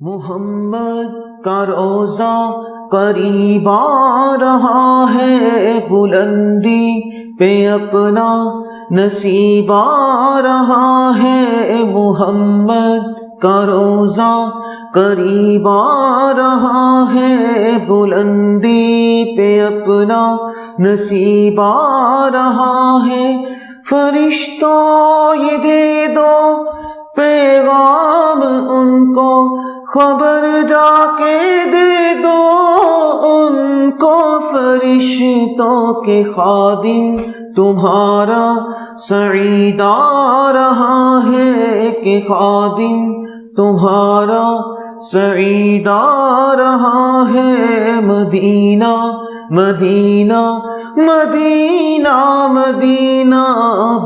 محمد کا روزہ قریب آ رہا ہے، بلندی پہ اپنا نصیب آ رہا ہے۔ محمد کا روزہ قریب آ رہا ہے، بلندی پہ اپنا نصیب آ رہا ہے۔ فرشتوں یہ دے دو پیغام ان کو، خبر جا کے دے دو ان کو۔ فرشتوں کے خادم تمہارا سعید آ رہا ہے، کہ خادم تمہارا سعید آ رہا ہے۔ مدینہ مدینہ مدینہ مدینہ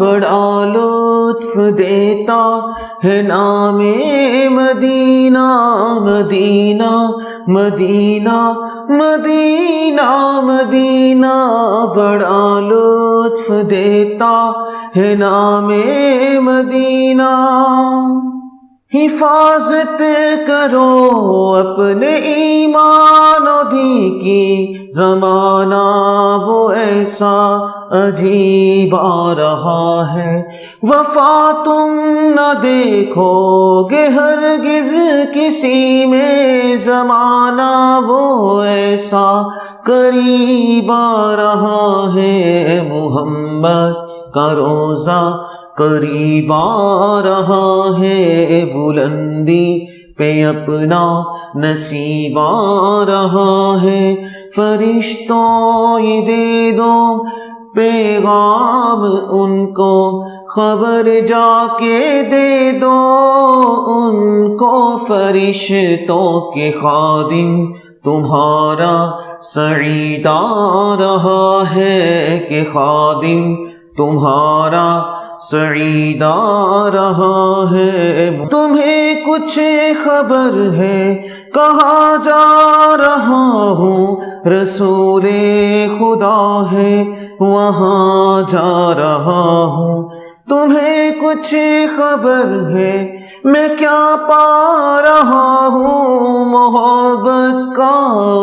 بڑا لطف دیتا ہے نام مدینہ۔ مدینہ مدینہ مدینہ مدینہ بڑا لطف دیتا ہے نام مدینہ۔ حفاظت کرو اپنے ایمان و دین کی، زمانہ وہ ایسا عجیب آ رہا ہے۔ وفا تم نہ دیکھو گے ہرگز کسی میں، زمانہ وہ ایسا قریب آ رہا ہے۔ محمد کا روزہ قریب آ رہا ہے، بلندی پہ اپنا نصیب آ رہا ہے۔ فرشتوں یہ دے دو پیغام ان کو، خبر جا کے دے دو ان کو۔ فرشتوں کے خادم تمہارا سعید آ رہا ہے، کہ خادم تمہارا سعید آ رہا ہے۔ تمہیں کچھ خبر ہے کہاں جا رہا ہوں، رسول خدا ہے وہاں جا رہا ہوں۔ تمہیں کچھ خبر ہے میں کیا پا رہا ہوں، محبت کا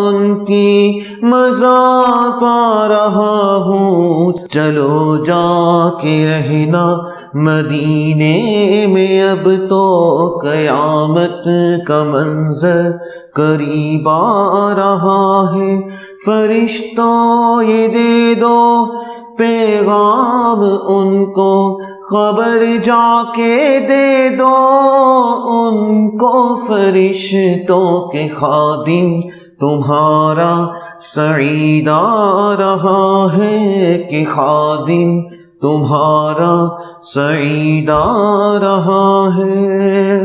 ان کی مزہ پا رہا ہوں۔ چلو جا کے رہنا مدینے میں، اب تو قیامت کا منظر قریب آ رہا ہے۔ فرشتوں یہ دے دو پیغام ان کو، خبر جا کے دے دو ان کو۔ فرشتوں کے خادم تمہارا سعید آ رہا ہے، کہ خادم تمہارا سعید آ رہا ہے۔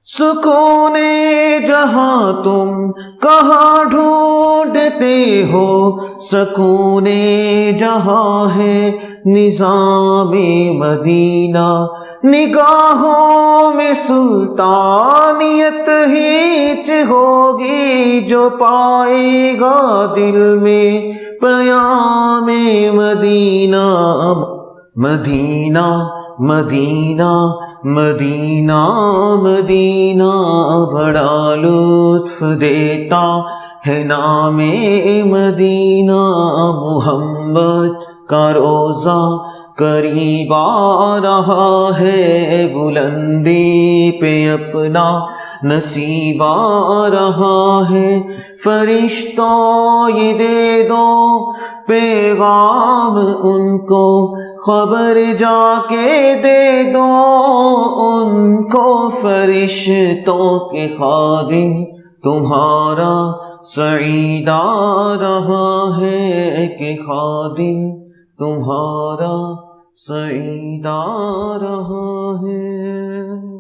سکون جہاں تم کہاں ڈھونڈتے ہو، سکون جہاں ہے نظام مدینہ۔ نگاہوں میں سلطانیت ہیچ ہوگی، جو پائے گا دل میں پیام مدینہ۔ مدینہ مدینہ مدینہ مدینہ بڑا لطف دیتا ہے نام مدینہ۔ محمد کا روزہ قریب آ رہا ہے، بلندی پہ اپنا نصیب آ رہا ہے۔ فرشتوں یہ دے دو پیغام ان کو، خبر جا کے دے دو ان کو۔ فرشتوں کے خادم تمہارا سعید آ رہا ہے، کہ خادم تمہارا سعید آ رہا ہے۔